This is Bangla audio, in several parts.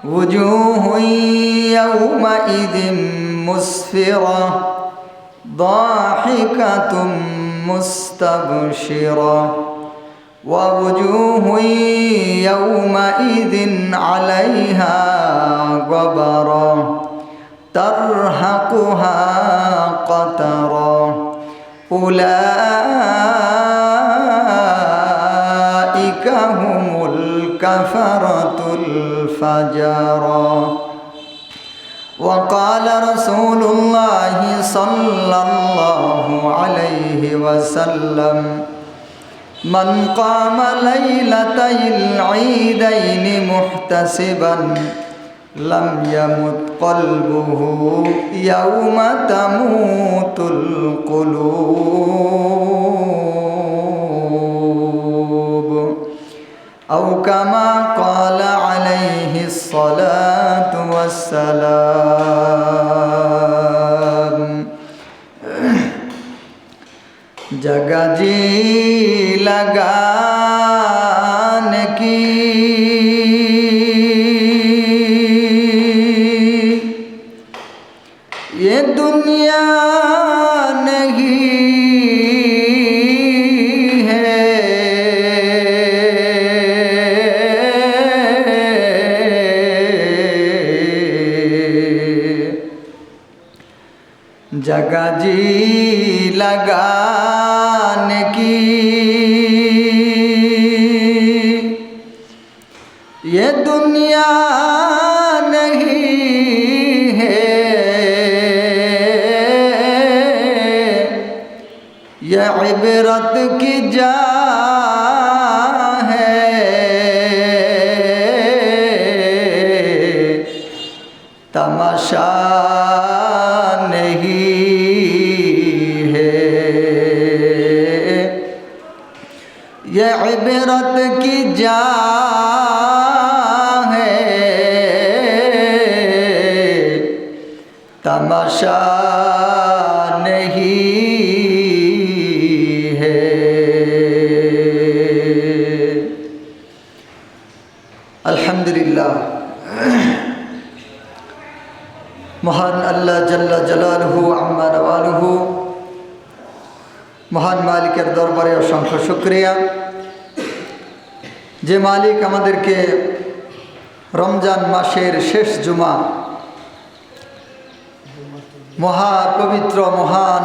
وجوه يومئذ مسفرة ضاحكة مستبشرة ووجوه يومئذ عليها غبرة ترهقها قترة أولئك هم الكفرة الفجرة. وقال رسول الله صلى الله عليه وسلم من قام ليلتي العيدين محتسبا لم يمت قلبه يوم تموت القلوب أو كما قال عليه الصلاة والسلام. जगह जी लगाने की ये दुनिया नहीं है, जगह जी लगाने की ये दुनिया नहीं है, ये इबरत की जा है, तमाशा ये इबरत की जा है, तमाशा नहीं है। अल्हम्दुलिल्लाह, महान अल्लाह जल्ला जलालुहु अम्मा नवालुहु, महान मालिकेर दरबारे असंख्य शुक्रिया যে মালিক আমাদেরকে রমজান মাসের শেষ জুমা, মহাপবিত্র মহান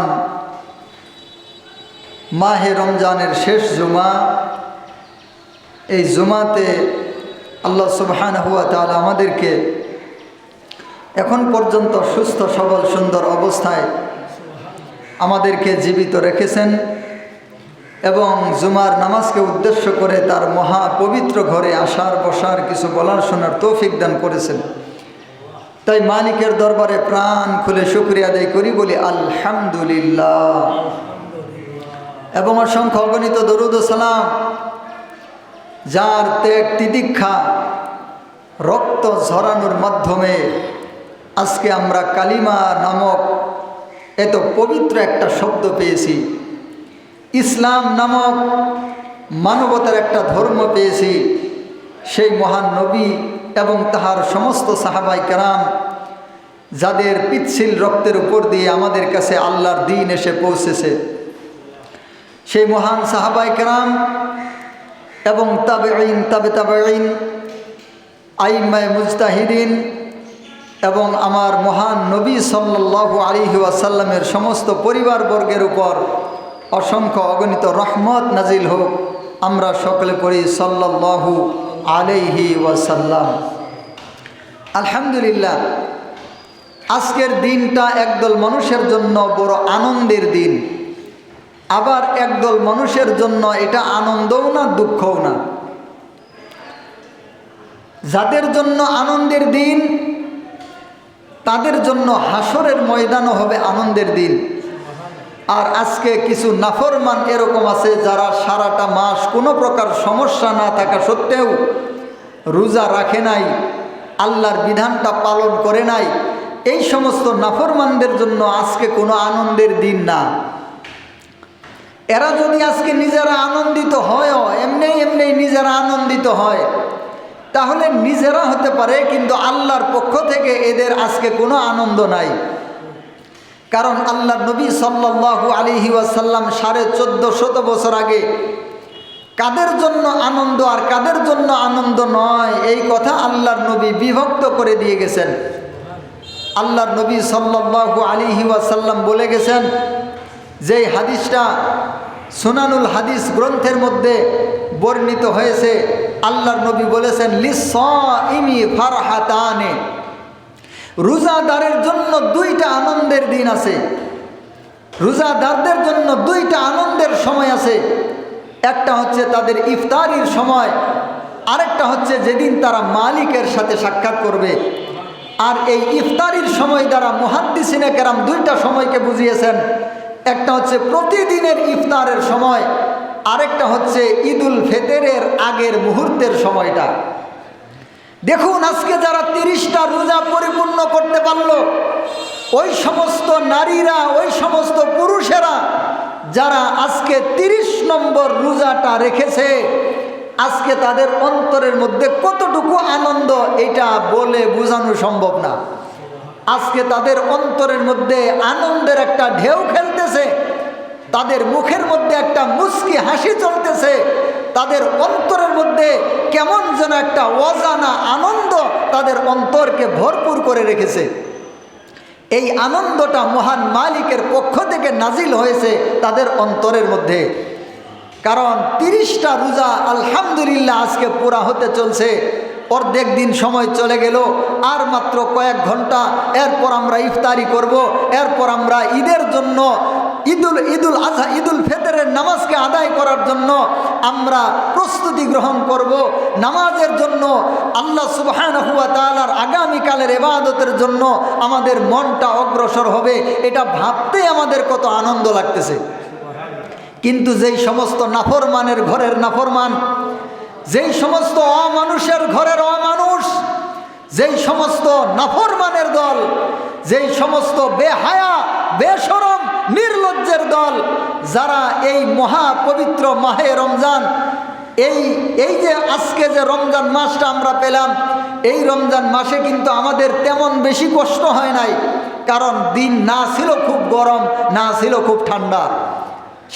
মাহে রমজানের শেষ জুমা, এই জুমাতে আল্লাহ সুবহানাহু ওয়া তাআলা আমাদেরকে এখন পর্যন্ত সুস্থ সবল সুন্দর অবস্থায় আমাদেরকে জীবিত রেখেছেন এবং জুমার নামাজকে উদ্দেশ্য করে তার মহা পবিত্র ঘরে আসার বসার কিছু বলার শোনার তৌফিক দান করেছেন। তাই মালিকের দরবারে প্রাণ খুলে শুকরিয়া আদায় করি, বলি আলহামদুলিল্লাহ। এবং অসংখ্য অগণিত দরুদ ও সালাম যার ত্যাগ তিতিক্ষা রক্ত ঝরানোর মাধ্যমে আজকে আমরা কালিমা নামক এত পবিত্র একটা শব্দ পেয়েছি, ইসলাম নামক মানবতার একটা ধর্ম পেয়েছি, সেই মহান নবী এবং তাহার সমস্ত সাহাবায়ে কেরাম যাদের পিচ্ছিল রক্তের উপর দিয়ে আমাদের কাছে আল্লাহর দ্বীন এসে পৌঁছেছে, সেই মহান সাহাবায়ে কেরাম এবং তাবেঈন তাবে তাবেঈন আইম্মায়ে মুজতাহিদিন এবং আমার মহান নবী সাল্লাল্লাহু আলাইহি ওয়াসাল্লামের সমস্ত পরিবারবর্গের উপর অসংখ্য অগণিত রহমত নাজিল হোক। আমরা সকলে পড়ি সাল্লাল্লাহু আলাইহি ওয়াসাল্লাম। আলহামদুলিল্লাহ, আজকের দিনটা একদল মানুষের জন্য বড় আনন্দের দিন, আবার একদল মানুষের জন্য এটা আনন্দও না দুঃখও না। যাদের জন্য আনন্দের দিন তাদের জন্য হাসরের ময়দানও হবে আনন্দের দিন। আর আজকে কিছু নাফরমান এরকম আছে যারা সারাটা মাস কোনো প্রকার সমস্যা না থাকা সত্ত্বেও রোজা রাখে নাই, আল্লাহর বিধানটা পালন করে নাই। এই সমস্ত নাফরমানদের জন্য আজকে কোনো আনন্দের দিন না। এরা যদি আজকে নিজেরা আনন্দিত হয়, এমনি নিজেরা আনন্দিত হয়, তাহলে নিজেরা হতে পারে, কিন্তু আল্লাহর পক্ষ থেকে এদের আজকে কোনো আনন্দ নাই। কারণ আল্লাহর নবী সাল্লাল্লাহু আলাইহি ওয়াসাল্লাম 1450 বছর আগে কাদের জন্য আনন্দ আর কাদের জন্য আনন্দ নয়, এই কথা আল্লাহর নবী বিভক্ত করে দিয়ে গেছেন। আল্লাহর নবী সাল্লাল্লাহু আলাইহি ওয়াসাল্লাম বলে গেছেন, যেই হাদিসটা সুনানুল হাদিস গ্রন্থের মধ্যে বর্ণিত হয়েছে, আল্লাহর নবী বলেছেন, লিস-সাইমি ফারহাতানে, রোজাদারের জন্য দুইটা আনন্দের দিন আছে, রোজাদারদের জন্য দুইটা আনন্দের সময় আছে। একটা হচ্ছে তাদের ইফতারির সময়, আরেকটা হচ্ছে যেদিন তারা মালিকের সাথে সাক্ষাৎ করবে। আর এই ইফতারির সময় দ্বারা মুহাদ্দিসিনে কেরাম দুইটা সময়কে বুঝিয়েছেন, একটা হচ্ছে প্রতিদিনের ইফতারের সময়, আরেকটা হচ্ছে ঈদুল ফিতরের আগের মুহূর্তের সময়টা। দেখুন আজকে যারা 30টা রোজা পরিপূর্ণ করতে পারল, ওই সমস্ত নারীরা, ওই সমস্ত পুরুষেরা যারা আজকে 30 নম্বর রোজাটা রেখেছে, আজকে তাদের অন্তরের মধ্যে কতটুকু আনন্দ এটা বলে বোঝানো সম্ভব না। আজকে তাদের অন্তরের মধ্যে আনন্দের একটা ঢেউ খেলতেছে, তাদের মুখের মধ্যে একটা মুস্কি হাসি চলতেছে, তাদের অন্তরের মধ্যে কেমন যেন একটা অজানা আনন্দ তাদের অন্তরকে ভরপুর করে রেখেছে। এই আনন্দটা মহান মালিকের পক্ষ থেকে নাজিল হয়েছে তাদের অন্তরের মধ্যে। কারণ 30টা রোজা আলহামদুলিল্লাহ আজকে পুরা হতে চলছে, অর্ধেক দিন সময় চলে গেল, আর মাত্র কয়েক ঘন্টা, এরপর আমরা ইফতারি করব, এরপর আমরা ঈদের জন্য ঈদুল আজহা ঈদুল ফিতরের নামাজকে আদায় করার জন্য আমরা প্রস্তুতি গ্রহণ করব। নামাজের জন্য আল্লাহ সুবহানাহু ওয়া তাআলার আগামীকালের ইবাদতের জন্য আমাদের মনটা অগ্রসর হবে, এটা ভাবতে আমাদের কত আনন্দ লাগতেছে। কিন্তু যেই সমস্ত নাফরমানের ঘরের নাফরমান, যেই সমস্ত অমানুষের ঘরের অমানুষ, যেই সমস্ত নাফরমানের দল, যেই সমস্ত বেহায়া বেশরম নির্লজ্জের দল, যারা এই মহা পবিত্র মাহে রমজান, এই যে আজকে যে রমজান মাসটা আমরা পেলাম, এই রমজান মাসে কিন্তু আমাদের তেমন বেশি কষ্ট হয় নাই। কারণ দিন না ছিল খুব গরম, না ছিল খুব ঠান্ডা,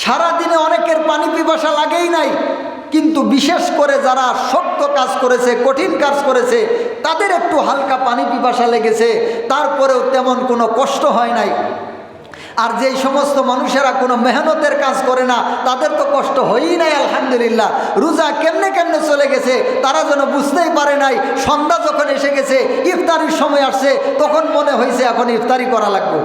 সারাদিনে অনেকের পানি পিপাসা লাগেই নাই। কিন্তু বিশেষ করে যারা শক্ত কাজ করেছে, কঠিন কাজ করেছে, তাদের একটু হালকা পানি পিপাসা লেগেছে, তারপরেও তেমন কোনো কষ্ট হয় নাই। আর যেই সমস্ত মানুষেরা কোনো মেহনতের কাজ করে না, তাদের তো কষ্ট হয়ই নাই আলহামদুলিল্লাহ। রোজা কেমনে কেমনে চলে গেছে তারা যেন বুঝতেই পারে নাই। সন্ধ্যা যখন এসে গেছে, ইফতারির সময় আসছে, তখন মনে হয়েছে এখন ইফতারি করা লাগবে।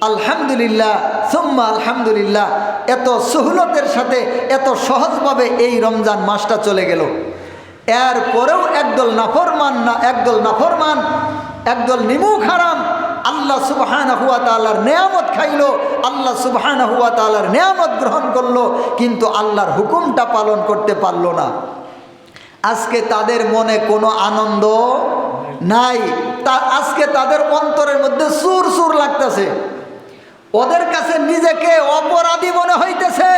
আলহামদুলিল্লাহ সুম্মা আলহামদুলিল্লাহ, এত সহুলতের সাথে এত সহজভাবে এই রমজান মাসটা চলে গেল। এরপরেও একদল নাফরমান, একদল নিমুখ হারাম আল্লাহ সুবহানাহু ওয়া তাআলার নেয়ামত খাইল, আল্লাহ সুবহানাহু ওয়া তাআলার নেয়ামত গ্রহণ করলো, কিন্তু আল্লাহর হুকুমটা পালন করতে পারল না। আজকে তাদের মনে কোনো আনন্দ নাই। আজকে তাদের অন্তরের মধ্যে সুর সুর লাগতেছে, ওদের কাছে নিজেকে অপরাধী মনে হইতেছে,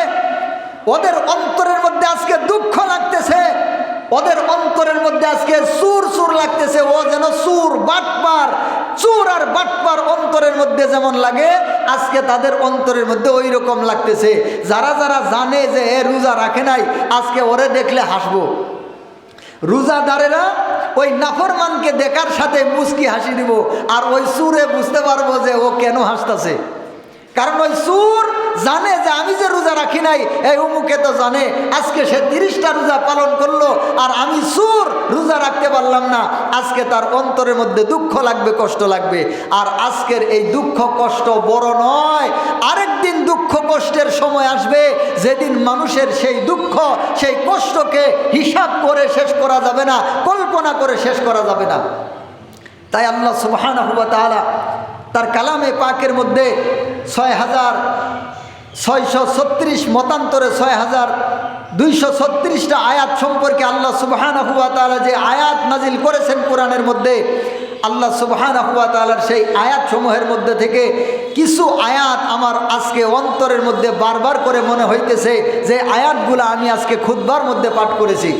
ওদের অন্তরের মধ্যে আজকে দুঃখ লাগতেছে, ওদের অন্তরের মধ্যে আজকে সুর সুর লাগতেছে। ও যেন সুর বাটপার, চুর আর বাটপার অন্তরের মধ্যে যেমন লাগে, আজকে তাদের অন্তরের মধ্যে ওই রকম লাগতেছে। যারা যারা জানে যে এ রোজা রাখে নাই, আজকে ওরে দেখলে হাসবো। রোজাদারেরা ওই নাফরমানকে দেখার সাথে মুস্কি হাসি দিব, আর ওই সুরে বুঝতে পারবো যে ও কেন হাসতেছে। কারণ ওই সুর জানে যে আমি যে রোজা রাখি নাই, এই অমুকে তো জানে আজকে সে 30টা রোজা পালন করলো, আর আমি সুর রোজা রাখতে পারলাম না। আজকে তার অন্তরের মধ্যে দুঃখ লাগবে, কষ্ট লাগবে। আর আজকের এই দুঃখ কষ্ট বড় নয়, আরেকদিন দুঃখ কষ্টের সময় আসবে, যেদিন মানুষের সেই দুঃখ সেই কষ্টকে হিসাব করে শেষ করা যাবে না, কল্পনা করে শেষ করা যাবে না। তাই আল্লাহ সুবহানাহু ওয়া তাআলা তার কালামে পাকের মধ্যে 6636 মতান্তরে 6236টা আয়াত সম্পর্কে আল্লাহ সুবহানাহু ওয়া তাআলা যে আয়াত নাজিল করেছেন কোরআনের মধ্যে, আল্লাহ সুবহানাহু ওয়া তাআলার সেই আয়াত সমূহের মধ্যে থেকে কিছু আয়াত আমার আজকে অন্তরের মধ্যে বারবার করে মনে হইতেছে যে আয়াতগুলো আমি আজকে খুতবার মধ্যে পাঠ করেছি।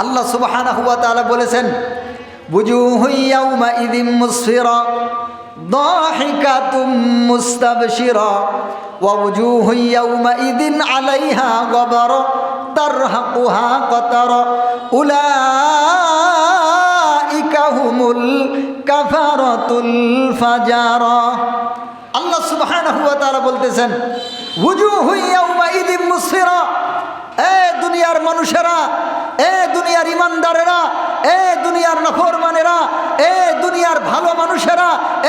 আল্লাহ সুবহানাহু ওয়া তাআলা বলেছেন, বুজুহু ইয়াউমাইযিন মুসফিরা দাহিকাতুম মুস্তাবশিরা ওয়া বুজুহু ইয়াউমাইযিন আলাইহা গবরা তারহাকুহা কতারা উলাইকা হুমুল কাফারাতুল ফাজারা। আল্লাহ সুবহানাহু ওয়া তাআলা বলতেছেন, বুজুহু ইয়াউমাইযিন মুসফিরা, এ দুনিয়ার মানুষেরা, এ দুনিয়ার ইমানদারেরা, এ দুনিয়ার নাফরমানেরা, এ দুনিয়ার ভালো মানুষেরা,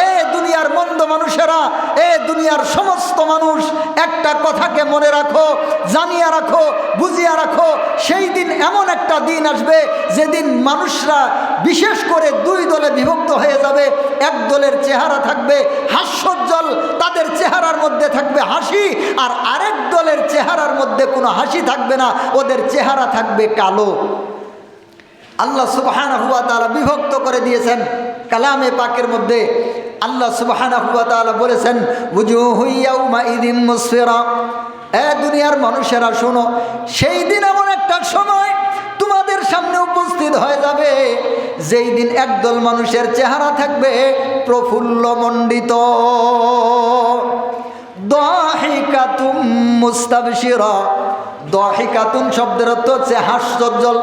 এ দুনিয়ার মন্দ মানুষেরা, এ দুনিয়ার সমস্ত মানুষ, একটা কথাকে মনে রাখো, জানিয়া রাখো, বুঝিয়া রাখো, সেই দিন এমন একটা দিন আসবে যেদিন মানুষরা বিশেষ করে দুই দলে বিভক্ত হয়ে যাবে। এক দলের চেহারা থাকবে হাস্যোজ্জ্বল, তাদের চেহারার মধ্যে থাকবে হাসি, আর আরেক দলের চেহারার মধ্যে কোনো হাসি থাকবে না, ওদের চেহারা থাকবে কালো। আল্লাহ সুবহানাহু ওয়া তাআলা বিভক্ত করে দিয়েছেন কালামে পাকের মধ্যে। আল্লাহ সুবহানাহু ওয়া তাআলা বলেছেন, বুজুহু ইয়াউমাইযিন মুসফিরা, এ দুনিয়ার মানুষেরা শোনো, সেই দিন এমন একটা সময় তোমাদের সামনে উপস্থিত হয়ে যাবে যেই দিন একদল মানুষের চেহারা থাকবে প্রফুল্লমণ্ডিত, দাহিকাতুম মুস্তাবশিরা। দাহিকাতুন শব্দের অর্থ হচ্ছে হাস্যোজ্জ্বল।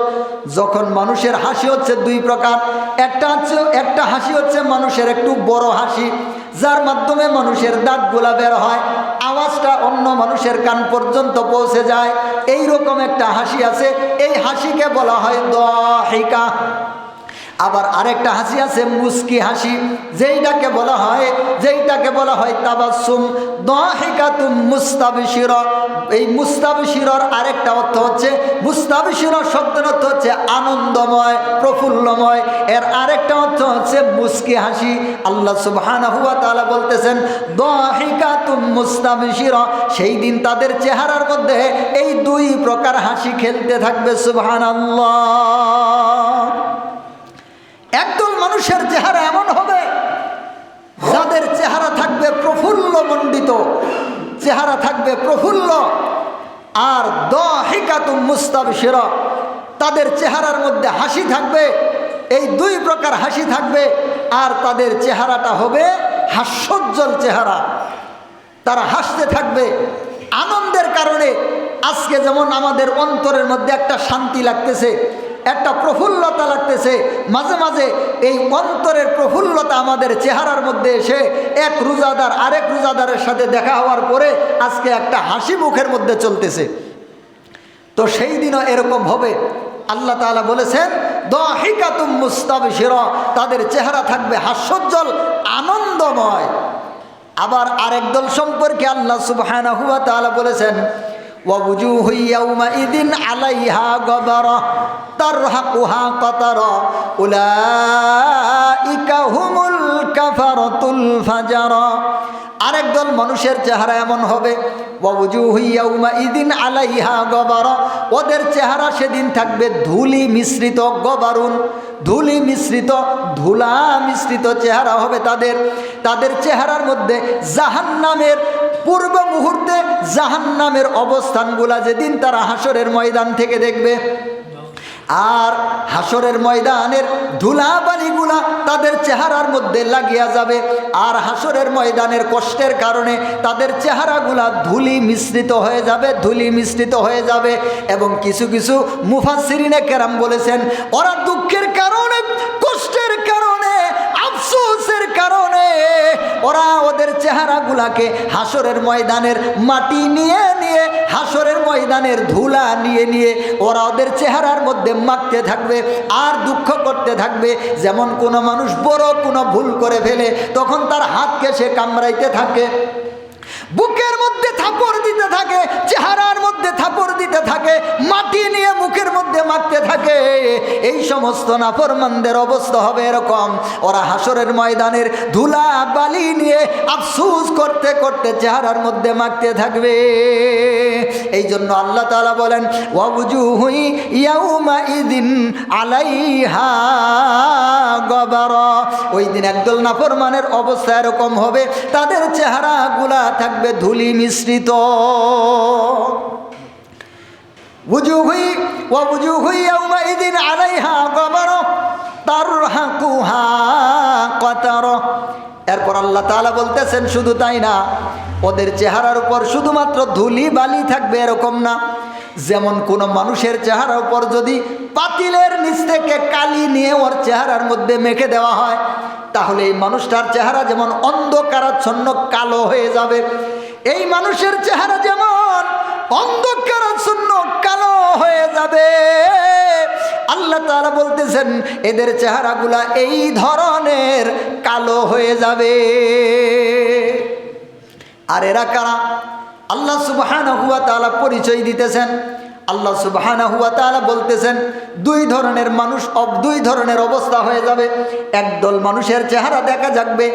যখন মানুষের হাসি হচ্ছে দুই প্রকার, একটা হাসি হচ্ছে মানুষের একটু বড় হাসি, যার মাধ্যমে মানুষের দাঁতগুলা বের হয়, আওয়াজটা অন্য মানুষের কান পর্যন্ত পৌঁছে যায়, এই রকম একটা হাসি আছে, এই হাসিকে বলা হয় দাহিকা। আবার আরেকটা হাসি আছে মুস্কি হাসি, যেইটাকে বলা হয় তাবাসসুম। দাহিকাতুম মুস্তাবশিরা, এই মুস্তাবশিরার আরেকটা অর্থ হচ্ছে, মুস্তাবশিরা শব্দের অর্থ হচ্ছে আনন্দময়, প্রফুল্লময়, এর আরেকটা অর্থ হচ্ছে মুস্কি হাসি। আল্লাহ সুবহানাহু ওয়া তাআলা বলতেছেন, দাহিকাতুম মুস্তাবশিরা, সেই দিন তাদের চেহারার মধ্যে এই দুই প্রকার হাসি খেলতে থাকবে। সুবহানাল্লাহ। একদল মানুষের চেহারা এমন হবে যাদের চেহারা থাকবে প্রফুল্লমণ্ডিত, চেহারা থাকবে প্রফুল্ল, আর দাহিকাতুম মুস্তাবশিরা, তাদের চেহারার মধ্যে হাসি থাকবে, এই দুই প্রকার হাসি থাকবে, আর তাদের চেহারাটা হবে হাস্যোজ্জ্বল চেহারা। তারা হাসতে থাকবে আনন্দের কারণে। আজকে যেমন আমাদের অন্তরের মধ্যে একটা শান্তি লাগতেছে, একটা প্রফুল্লতা লাগতেছে, মাঝে মাঝে এই অন্তরের প্রফুল্লতা আমাদের চেহারার মধ্যে এসে এক রোজাদার আরেক রোজাদারের সাথে দেখা হওয়ার পরে আজকে একটা হাসি মুখের মধ্যে চলতেছে। তো সেই দিনও এরকম হবে। আল্লাহ তাআলা বলেছেন, দাহিকাতুম মুস্তাবশিরা, তাদের চেহারা থাকবে হাস্যোজ্জ্বল, আনন্দময়। আবার আরেক দল সম্পর্কে আল্লাহ সুবহানাহু ওয়া তাআলা বলেছেন, ووجوه يومئذ عليها غبرة ترهقها قترة أولئك هم الكفرة الفجرة। আরেক দল মানুষের চেহারা এমন হবে, ওয়াজুহু ইয়াউমাইযিন আলাইহা গবারা, ওদের চেহারা সেদিন থাকবে ধুলি মিশ্রিত, গবারুন ধুলি মিশ্রিত, ধুলা মিশ্রিত চেহারা হবে তাদের চেহারার মধ্যে জাহান্নামের পূর্ব মুহূর্তে জাহান্নামের অবস্থানগুলা যেদিন তারা হাসরের ময়দান থেকে দেখবে, আর হাসরের ময়দানের ধুলাবালিগুলা তাদের চেহারার মধ্যে লাগিয়া যাবে, আর হাসরের ময়দানের কষ্টের কারণে তাদের চেহারাগুলা ধুলি মিশ্রিত হয়ে যাবে। এবং কিছু কিছু মুফাসসিরিনে কেরাম বলেছেন, ওরা দুঃখের কারণে, কষ্টের কারণে, আফসোসের কারণে ওরা ওদের চেহারাগুলাকে হাসরের ময়দানের মাটি নিয়ে নিয়ে, হাসরের ময়দানের ধুলা নিয়ে ওরা ওদের চেহারার মধ্যে মাখতে থাকবে আর দুঃখ করতে থাকবে। যেমন কোনো মানুষ বড় কোনো ভুল করে ফেলে, তখন তার হাতকে সে কামড়াইতে থাকে, বুকের মধ্যে থাপড় দিতে থাকে, চেহারার মধ্যে থাপড় দিতে থাকে, মাটি নিয়ে মুখের মধ্যে মাখতে থাকে। এই সমস্ত নাফরমানদের অবস্থা হবে এরকম, ওরা হাসরের ময়দানের ধুলা বালি নিয়ে আফসোস করতে করতে চেহারার মধ্যে মাখতে থাকবে। এই জন্য আল্লাহ তাআলা বলেন, ওয়াজুহু ইয়াউমাইযিন আলাইহা গবারা, ওই দিন একদল নাফরমানের অবস্থা এরকম হবে, তাদের চেহারাগুলা থাকবে ধুলি মিশ্রিত। ওয়াজুহু ওয়া বুজুহু ইয়াউমাইযিন আলাইহা গাবার তারহাকুহা কাতার। এরপর আল্লাহ তাআলা বলতেছেন শুধু তাই না, ওদের চেহারার উপর শুধুমাত্র ধুলি বালি থাকবে এরকম না। যেমন কোনো মানুষের চেহারার উপর যদি পাতিলের নিচ থেকে কালি নিয়ে ওর চেহারার মধ্যে মেখে দেওয়া হয়, তাহলে এই মানুষটার চেহারা যেমন অন্ধকারাচ্ছন্ন কালো হয়ে যাবে। এই মানুষের চেহারা যেমন অন্ধকারাচ্ছন্ন কালো হয়ে যাবে, আল্লাহ তাআলা বলতেছেন এদের চেহারাগুলা এই ধরনের কালো হয়ে যাবে। আর এরা কারা? আল্লাহ সুবহানাহু ওয়া তাআলা পরিচয় দিতেছেন। আল্লাহ সুবহানাহু ওয়া তাআলা বলতেছেন দুই ধরনের মানুষ, দুই ধরনের অবস্থা হয়ে যাবে। একদল মানুষের চেহারা দেখা যাবে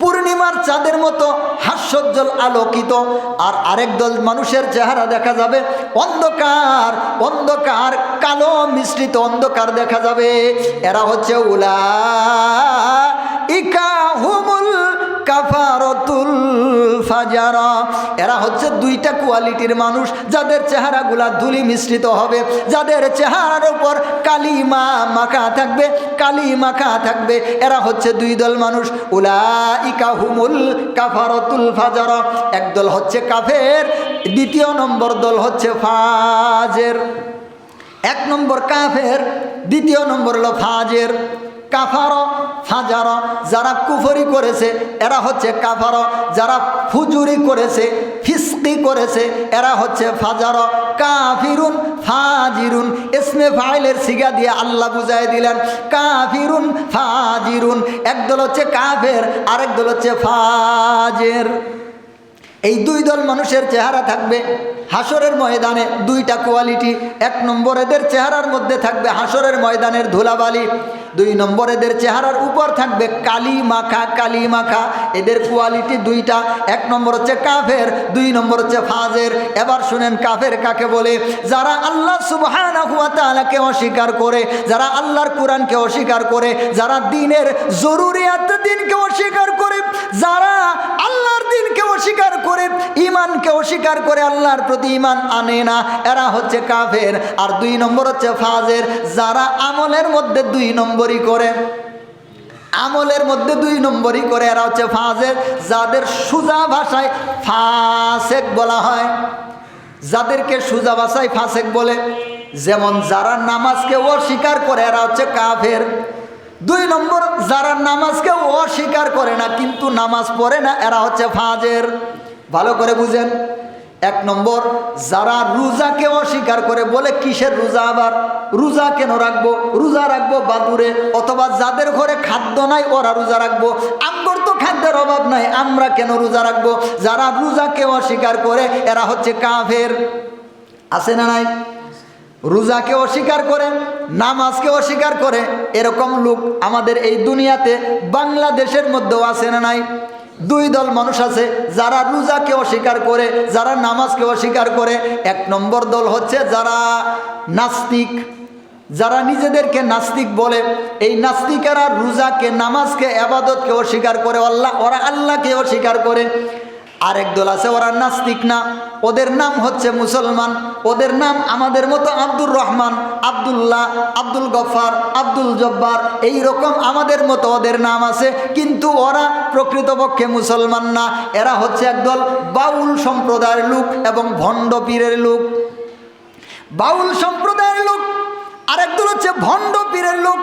পূর্ণিমার চাঁদের মতো হাস্যোজ্জ্বল আলোকিত, আর আরেক দল মানুষের চেহারা দেখা যাবে অন্ধকার অন্ধকার কালো মিশ্রিত অন্ধকার দেখা যাবে। এরা হচ্ছে উলাইকা হুমুল কাফারাতুল ফাজারা। এরা হচ্ছে দুইটা কোয়ালিটির মানুষ, যাদের চেহারাগুলা ধুলি মিশ্রিত হবে, যাদের চেহারার উপর কালিমা মাখা থাকবে, কালি মাখা থাকবে। এরা হচ্ছে দুই দল মানুষ, উলাইকা হুমুল কাফারাতুল ফাজারা। একদল হচ্ছে কাফের, দ্বিতীয় নম্বর দল হচ্ছে ফাজের। এক নম্বর কাফের, দ্বিতীয় নম্বর হলো ফাজের। কাফার ফাজার, যারা কুফরি করেছে এরা হচ্ছে কাফার, যারা ফুজুরি করেছে ফিসকি করেছে এরা হচ্ছে ফাজার। কাফিরুন ফাজিরুন ইসমে ফাইলের সিগা দিয়ে আল্লাহ বুঝাই দিলেন কাফিরুন ফাজিরুন। একদল হচ্ছে কাফের, আরেক দল হচ্ছে ফাজের। এই দুই দল মানুষের চেহারা থাকবে হাসরের ময়দানে, দুইটা কোয়ালিটি। এক নম্বর এদের চেহারার মধ্যে থাকবে হাসরের ময়দানের ধুলাবালি, দুই নম্বর এদের চেহারার উপর থাকবে কালি মাখা কালি মাখা। এদের কোয়ালিটি দুইটা, এক নম্বর হচ্ছে কাফের, দুই নম্বর হচ্ছে ফাজের। এবার শুনেন কাফের কাকে বলে? যারা আল্লাহ সুবহানাহু ওয়া তাআলাকে অস্বীকার করে, যারা আল্লাহর কোরআনকে অস্বীকার করে, যারা দ্বীনের জরুরিয়াত দ্বীনকে অস্বীকার করে, যারা আল্লাহর দ্বীনকে অস্বীকার করে, ঈমানকে অস্বীকার করে, আল্লাহর প্রতি ঈমান আনে না, এরা হচ্ছে কাফের। আর দুই নম্বর হচ্ছে ফাজের, যারা আমলের মধ্যে দুই নম্বরই করে, আমলের মধ্যে দুই নম্বরই করে, এরা হচ্ছে ফাজের। যাদের সোজা ভাষায় ফাসেক বলা হয়, যাদেরকে সোজা ভাষায় ফাসেক বলে, যেমন যারা নামাজকে অস্বীকার করে এরা হচ্ছে কাফের। দুই নম্বর যারা নামাজকে অস্বীকার করে না কিন্তু নামাজ পড়ে না এরা হচ্ছে ফাজের। ভালো করে বুঝেন। এক নম্বর যারা রোজাকে অস্বীকার করে, বলে কিসের রোজা, আবার রোজা কেন রাখবো, রোজা রাখবো বাদুরে, অথবা যাদের ঘরে খাদ্য নাই ওরা রোজা রাখবো, আমগর তো খাদ্যের অভাব নাই আমরা কেন রোজা রাখবো। যারা রোজাকে অস্বীকার করে এরা হচ্ছে কাফের। আছে না নাই? রোজাকে অস্বীকার করে, নামাজকে অস্বীকার করে, এরকম লোক আমাদের এই দুনিয়াতে বাংলাদেশের মধ্যেও আছে না নাই? দুই দল মানুষ আছে, যারা রোজাকে অস্বীকার করে, যারা নামাজকে অস্বীকার করে। এক নম্বর দল হচ্ছে যারা নাস্তিক, যারা নিজেদেরকে নাস্তিক বলে। এই নাস্তিকেরা রোজাকে নামাজকে ইবাদতকে অস্বীকার করে, ওরা আল্লাহকে অস্বীকার করে। আরেক দল আছে ওরা নাস্তিক না, ওদের নাম হচ্ছে মুসলমান, ওদের নাম আমাদের মতো আব্দুর রহমান, আব্দুল্লাহ, আব্দুল গফফার, আব্দুল জব্বার, এই রকম আমাদের মতো ওদের নাম আছে, কিন্তু ওরা প্রকৃতপক্ষে মুসলমান না। এরা হচ্ছে একদল বাউল সম্প্রদায়ের লোক এবং ভণ্ড পীরের লোক। বাউল সম্প্রদায়ের লোক, আরেকদল হচ্ছে ভণ্ড পীরের লোক।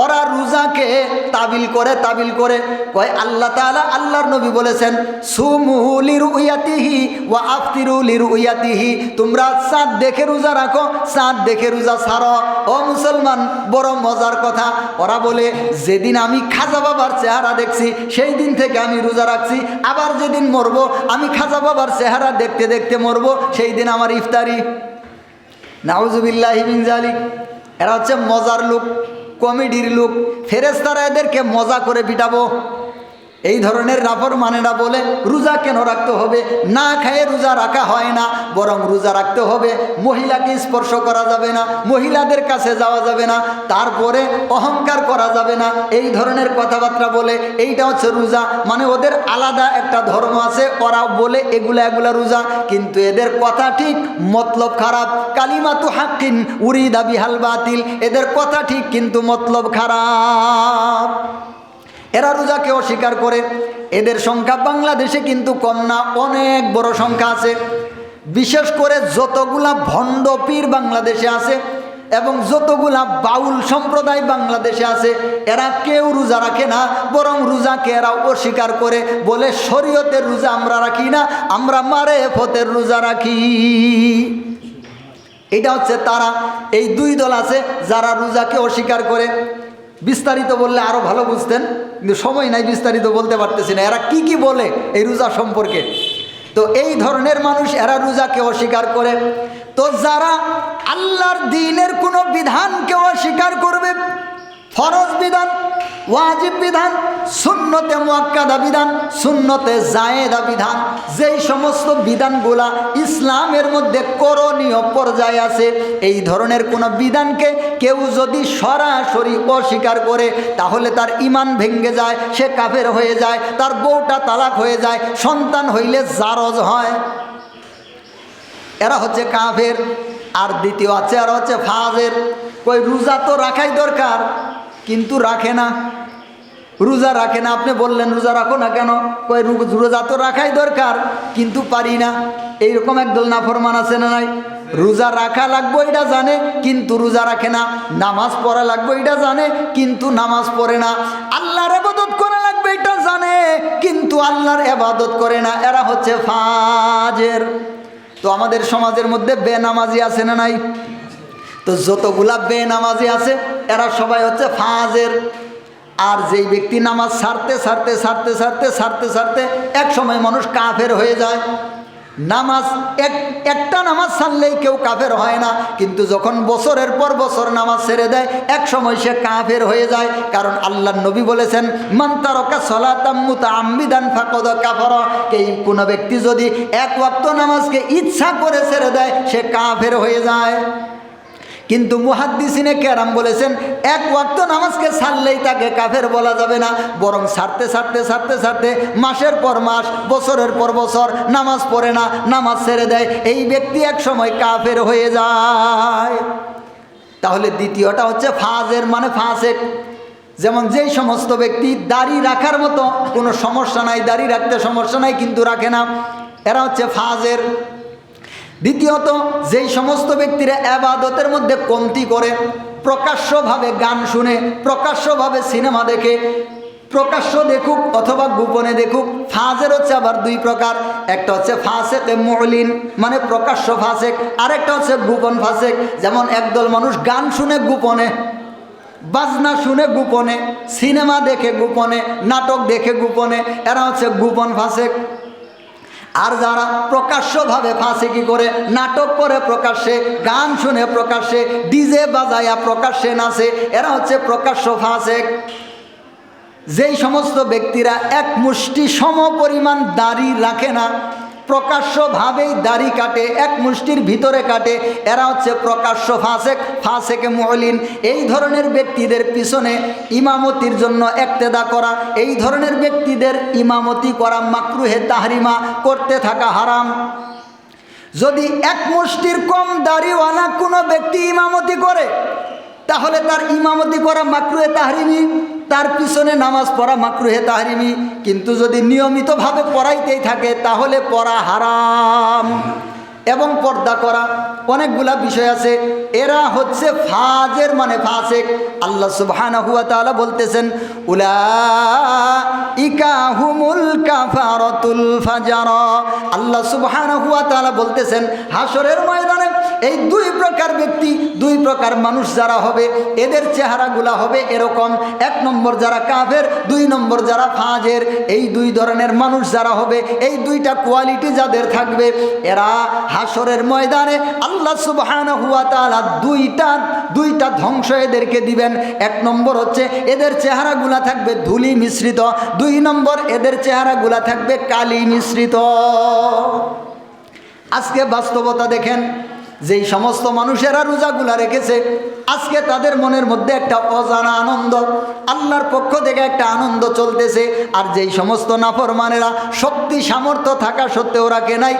ওরা রোজাকে তাবিল করে কয় আল্লাহ তাআলা, আল্লাহর নবী বলেছেন সুমু লিরুয়াতিহি ওয়া আফতিরু লিরুয়াতিহি, তোমরা চাঁদ দেখে রোজা রাখো, চাঁদ দেখে রোজা ছাড়ো। ও মুসলমান, বড় মজার কথা, ওরা বলে যেদিন আমি খাজা বাবার চেহারা দেখছি সেই দিন থেকে আমি রোজা রাখছি, আবার যেদিন মরবো আমি খাজা বাবার চেহারা দেখতে দেখতে মরবো, সেই দিন আমার ইফতারি। নাউজুবিল্লাহি মিন যালিক। এরা হচ্ছে মজার লোক, কমেডির লোক। ফেরেশতারা এদেরকে মজা করে পিটাবো, এই ধরনের নাফরমানেরা বলে রোজা কেন রাখতে হবে, না খেয়ে রোজা রাখা হয় না, বরং রোজা রাখতে হবে, মহিলাকে স্পর্শ করা যাবে না, মহিলাদের কাছে যাওয়া যাবে না, তারপরে অহংকার করা যাবে না, এই ধরনের কথাবার্তা বলে। এইটা হচ্ছে রোজা, মানে ওদের আলাদা একটা ধর্ম আছে, ওরা বলে এগুলা রোজা, কিন্তু এদের কথা ঠিক, মতলব খারাপ। কালিমাতু হাক্কিন উরিদা বিহাল বাতিল, এদের কথা ঠিক কিন্তু মতলব খারাপ। এরা রোজাকে অস্বীকার করে। এদের সংখ্যা বাংলাদেশে কিন্তু কম না, অনেক বড় সংখ্যা আছে। বিশেষ করে যতগুলা ভণ্ড পীর বাংলাদেশে আছে এবং যতগুলা বাউল সম্প্রদায় বাংলাদেশে আছে, এরা কেউ রোজা রাখে না, বরং রোজাকে এরা অস্বীকার করে, বলে শরীয়তের রোজা আমরা রাখি না, আমরা মারেফতের রোজা রাখি। এটা হচ্ছে তারা। এই দুই দল আছে যারা রোজাকে অস্বীকার করে। বিস্তারিত বললে আরো ভালো বুঝতেন, কিন্তু সময় নাই, বিস্তারিত বলতে পারতেছি না এরা কি কি বলে এই রোজা সম্পর্কে। তো এই ধরনের মানুষ এরা রোজাকে অস্বীকার করে। তো যারা আল্লাহর দ্বীনের কোনো বিধানকে অস্বীকার করবে, ফরজ বিধান, ওয়াজিব বিধান, সুন্নতে মুআক্কাদা বিধান, সুন্নতে জায়েদা বিধান, যেই সমস্ত বিধানগুলা ইসলামের মধ্যে করণীয় পর্যায়ে আছে, এই ধরনের কোনো বিধানকে কেউ যদি সরাসরি অস্বীকার করে, তাহলে তার ঈমান ভেঙে যায়, সে কাফের হয়ে যায়, তার বউটা তালাক হয়ে যায়, সন্তান হইলে জারজ হয়। এরা হচ্ছে কাফের। আর দ্বিতীয় আছে, এরা হচ্ছে ফাজের। কই রোজা তো রাখাই দরকার, কিন্তু রাখে না, রোজা রাখে না। আপনি বললেন রোজা রাখো না কেন, কই রোজা তো রাখাই দরকার কিন্তু পারি না। এইরকম একদল নাফরমান আছে না নাই? রোজা রাখা লাগবে এটা জানে, কিন্তু রোজা রাখে না। নামাজ পড়া লাগবে এটা জানে, কিন্তু নামাজ পড়ে না। আল্লাহর ইবাদত করা লাগবে এটা জানে, কিন্তু আল্লাহর ইবাদত করে না। এরা হচ্ছে ফাজের। তো আমাদের সমাজের মধ্যে বেনামাজি আছে না নাই? তো যতগুলা বেনামাজি আছে এরা সবাই হচ্ছে ফাজের। আর যেই ব্যক্তি নামাজ ছাড়তে এক সময় মানুষ কাফের হয়ে যায়। নামাজ একটা নামাজ ছাড়লেই কেউ কাফের হয় না, কিন্তু যখন বছরের পর বছর নামাজ ছেড়ে দেয়, এক সময় সে কাফের হয়ে যায়। কারণ আল্লাহর নবী বলেছেন, মান তারাকা সালাতাম মুতাআম্মিদান ফাকাদ কাফারা, কোনো ব্যক্তি যদি এক ওয়াক্ত নামাজকে ইচ্ছা করে ছেড়ে দেয়, সে কাফের হয়ে যায়। কিন্তু মুহাদ্দিসিনে কেরাম বলেছেন, এক ওয়াক্ত নামাজকে ছাড়লেই তাকে কাফের বলা যাবে না, বরং ছাড়তে মাসের পর মাস, বছরের পর বছর নামাজ পড়ে না, নামাজ ছেড়ে দেয়, এই ব্যক্তি এক সময় কাফের হয়ে যায়। তাহলে দ্বিতীয়টা হচ্ছে ফাজের, মানে ফাসেক। যেমন যেই সমস্ত ব্যক্তি দাড়ি রাখার মতো কোনো সমস্যা নাই, দাড়ি রাখতে সমস্যা নাই কিন্তু রাখে না, এরা হচ্ছে ফাজের। দ্বিতীয়ত, যেই সমস্ত ব্যক্তিরা ইবাদতের মধ্যে কমতি করে, প্রকাশ্যভাবে গান শুনে, প্রকাশ্যভাবে সিনেমা দেখে, প্রকাশ্য দেখুক অথবা গোপনে দেখুক। ফাজের হচ্ছে আবার দুই প্রকার, একটা হচ্ছে ফাসেক মুলিন, মানে প্রকাশ্য ফাসেক, আরেকটা হচ্ছে গোপন ফাসেক। যেমন একদল মানুষ গান শুনে গোপনে, বাজনা শুনে গোপনে, সিনেমা দেখে গোপনে, নাটক দেখে গোপনে, এরা হচ্ছে গোপন ফাসেক। আর যারা প্রকাশ্যভাবে ফাঁসিকি করে, নাটক করে প্রকাশ্যে, গান শুনে প্রকাশ্যে, ডিজে বাজায়া প্রকাশ্যে নাচে, এরা হচ্ছে প্রকাশ্য ফাসেক। যেই সমস্ত ব্যক্তিরা এক মুষ্টি সম পরিমাণ দাড়ি রাখে না, প্রকাশ্যভাবেই দাড়ি কাটে, এক মুষ্টির ভিতরে কাটে, এরা হচ্ছে প্রকাশ্য ফাসেক, ফাসেকে মুলিন। এই ধরনের ব্যক্তিদের পিছনে ইমামতির জন্য ইক্তেদা করা, এই ধরনের ব্যক্তিদের ইমামতি করা মাকরুহে তাহরিমা, করতে থাকা হারাম। যদি এক মুষ্টির কম দাড়িওয়ালা কোনো ব্যক্তি ইমামতি করে, তাহলে তার ইমামতি করা মাকরুহে তাহরিমি, তার পিছনে নামাজ পড়া মাকরুহে তাহরিমি। কিন্তু যদি নিয়মিতভাবে পড়াইতেই থাকে, তাহলে পড়া হারাম। এবং পর্দা করা, অনেকগুলা বিষয় আছে। এরা হচ্ছে ফাজের, মানে ফাসেক। আল্লাহ সুবহানাহু ওয়া তাআলা বলতেছেন, উলাইকা হুমুল কাফারাতুল ফাজারা। আল্লাহ সুবহানাহু ওয়া তাআলা বলতেছেন, হাসরের ময়দানে এই দুই প্রকার ব্যক্তি, দুই প্রকার মানুষ যারা হবে, এদের চেহারাগুলা হবে এরকম। 1 নম্বর যারা কাফের, 2 নম্বর যারা ফাজের। এই দুই ধরনের মানুষ যারা হবে, এই দুইটা কোয়ালিটি যাদের থাকবে, এরা হাসরের ময়দানে আল্লাহ সুবহানাহু ওয়া তাআলা দুইটা ধ্বংস এদেরকে দিবেন। 1 নম্বর হচ্ছে এদের চেহারাগুলা থাকবে ধুলি মিশ্রিত, 2 নম্বর এদের চেহারাগুলা থাকবে কালি মিশ্রিত। আজকে বাস্তবতা দেখেন, যেই সমস্ত মানুষেরা রোজাগুলা রেখেছে, আজকে তাদের মনের মধ্যে একটা অজানা আনন্দ, আল্লাহর পক্ষ থেকে একটা আনন্দ চলতেছে। আর যেই সমস্ত নাফরমানেরা শক্তি সামর্থ্য থাকা সত্ত্বেও রাখে নাই,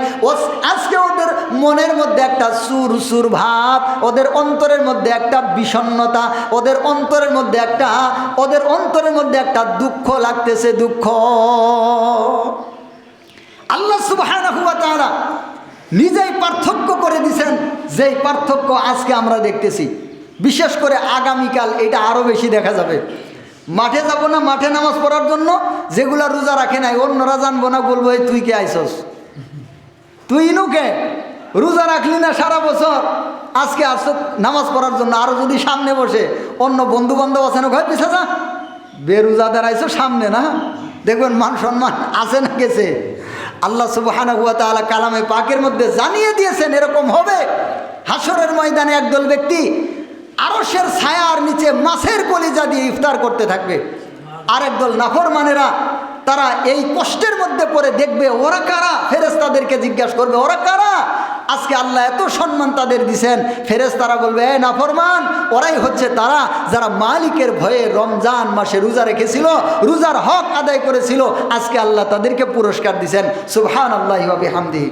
আজকে ওদের মনের মধ্যে একটা সুর ভাব, ওদের অন্তরের মধ্যে একটা বিষণ্ণতা, ওদের অন্তরের মধ্যে একটা দুঃখ লাগতেছে, দুঃখ। আল্লাহ সুবহানাহু ওয়া তাআলা নিজেই পার্থক্য করে দিয়েছেন, যেই পার্থক্য আজকে আমরা দেখতেছি। বিশেষ করে আগামীকাল এটা আরও বেশি দেখা যাবে। মাঠে যাব না, মাঠে নামাজ পড়ার জন্য, যেগুলা রোজা রাখে নাই অন্যরা জানবো না, বলবো এই তুই কে আইসস, তুই নুকে রোজা রাখলি না সারা বছর, আজকে আসছ নামাজ পড়ার জন্য। আরও যদি সামনে বসে অন্য বন্ধু বান্ধব আছেন, ঘর পিছা যা, বেরোজাদার আইসো সামনে না, দেখবেন মান সম্মান আছে না গেছে। আল্লাহ সুবহানাহু ওয়া তাআলা কালামে পাকের মধ্যে জানিয়ে দিয়েছেন এরকম হবে। হাসরের ময়দানে একদল ব্যক্তি আরশের ছায়ার নিচে মাছের কলিজা দিয়ে ইফতার করতে থাকবে, আর একদল নাফরমানেরা তারা এই কষ্টের মধ্যে পড়ে দেখবে ওরা কারা। ফেরেশতাদেরকে জিজ্ঞাসা করবে ওরা কারা। আজকে আল্লাহ এত সম্মান তাদের দিছেন, ফেরেশতারা বলবে এ নাফরমান, ওরাই হচ্ছে তারা যারা মালিকের ভয়ে রমজান মাসে রোজা রেখেছিল, রোজার হক আদায় করেছিল। আজকে আল্লাহ তাদেরকে পুরস্কার দিছেন। সুবহানাল্লাহি ওয়া বিহামদিহি।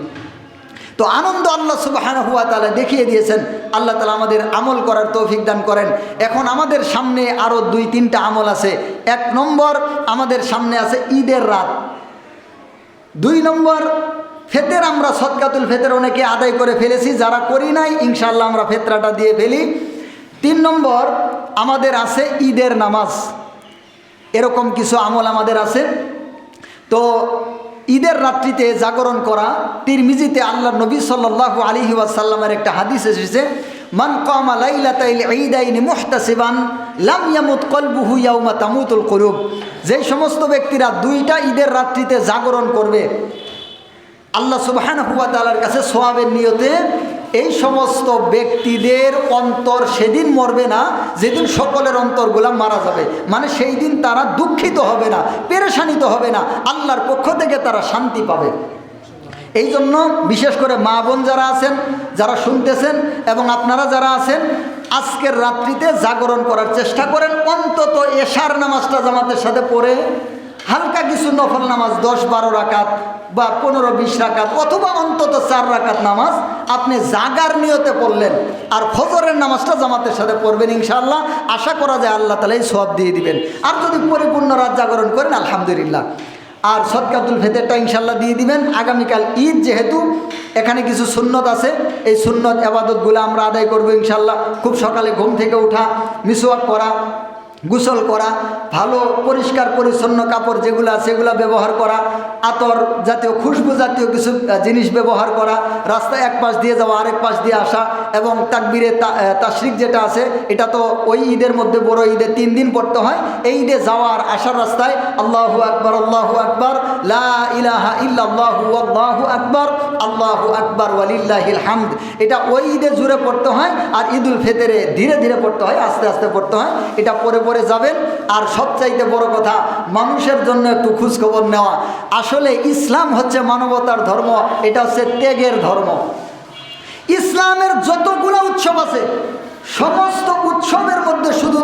তো আনন্দ আল্লাহ সুবহানাহু ওয়া তাআলা দেখিয়ে দিয়েছেন। আল্লাহ তাআলা আমাদের আমল করার তৌফিক দান করেন। এখন আমাদের সামনে আরও 2-3টা আমল আছে। 1 নম্বর আমাদের সামনে আছে ঈদের রাত। 2 নম্বর ফেতের, আমরা সদকাতুল ফেতের অনেকে আদায় করে ফেলেছি, যারা করি নাই ইনশাআল্লাহ আমরা ফেতরাটা দিয়ে ফেলি। 3 নম্বর আমাদের আছে ঈদের নামাজ। এরকম কিছু আমল আমাদের আছে। তো ঈদের রাত্রিতে জাগরণ করা, তিরমিজিতে আল্লাহ নবী সাল্লাল্লাহু আলাইহি ওয়াসাল্লামের একটা হাদিস এসেছে, মান কামা লাইলাতাল ঈদাইনি মুহতাসিবান লাম ইয়ামুত কলবুহু ইয়াওমা তামুতুল কুলুব। যেই সমস্ত ব্যক্তিরা 2টা ঈদের রাত্রিতে জাগরণ করবে, আল্লাহ সুবহানাহু ওয়া তাআলার কাছে সওয়াবের নিয়তে, এই সমস্ত ব্যক্তিদের অন্তর সেদিন মরবে না যেদিন সকলের অন্তরগুলা মারা যাবে। মানে সেই দিন তারা দুঃখিত হবে না, পেরেশানিত হবে না, আল্লাহর পক্ষ থেকে তারা শান্তি পাবে। এই জন্য বিশেষ করে মা বোন যারা আছেন, যারা শুনতেছেন, এবং আপনারা যারা আছেন, আজকের রাত্রিতে জাগরণ করার চেষ্টা করেন। অন্তত এশার নামাজটা জামাতের সাথে পড়ে হালকা কিছু নফল নামাজ 10-12 রাকাত বা 15-20 রাকাত, অথবা অন্তত 4 রাকাত নামাজ আপনি জাগার নিয়তে পড়লেন, আর ফজরের নামাজটা জামাতের সাথে পড়বেন। ইনশাআল্লাহ আশা করা যায় আল্লাহ তাআলা এই সওয়াব দিয়ে দিবেন। আর যদি পরিপূর্ণ রাত জাগরণ করেন আলহামদুলিল্লাহ। আর সদকাতুল ফিতরটা ইনশাআল্লাহ দিয়ে দিবেন। আগামীকাল ঈদ, যেহেতু এখানে কিছু সুন্নত আছে, এই সুন্নত ইবাদতগুলো আমরা আদায় করব ইনশাআল্লাহ। খুব সকালে ঘুম থেকে ওঠা, মিসওয়াক করা, গোসল করা, ভালো পরিষ্কার পরিচ্ছন্ন কাপড় যেগুলো আছে সেগুলো ব্যবহার করা, আতর জাতীয় খুশবু জাতীয় কিছু জিনিস ব্যবহার করা, রাস্তায় এক পাশ দিয়ে যাওয়া আরেক পাশ দিয়ে আসা, এবং তাকবীরে তাশরিক যেটা আছে এটা তো ওই ঈদের মধ্যে বড় ঈদে 3 দিন পড়তে হয়। এই ঈদে যাওয়ার আসার রাস্তায় আল্লাহু আকবার, লা ইলাহা ইল্লাল্লাহু আল্লাহু আকবার ওয়ালিল্লাহিল হামদ, এটা ওই ঈদে জুড়ে পড়তে হয়। আর ঈদুল ফিতরে ধীরে ধীরে পড়তে হয়, আস্তে আস্তে পড়তে হয়। এটা পরে যাবেন। আর সবচাইতে বড় কথা, মানুষের জন্য একটু খোঁজখবর নেওয়া। আসলে ইসলাম হচ্ছে মানবতার ধর্ম, এটা হচ্ছে ত্যাগের ধর্ম। ইসলামের যতগুলো উৎসব আছে সমস্ত উৎসবের মধ্যে শুধু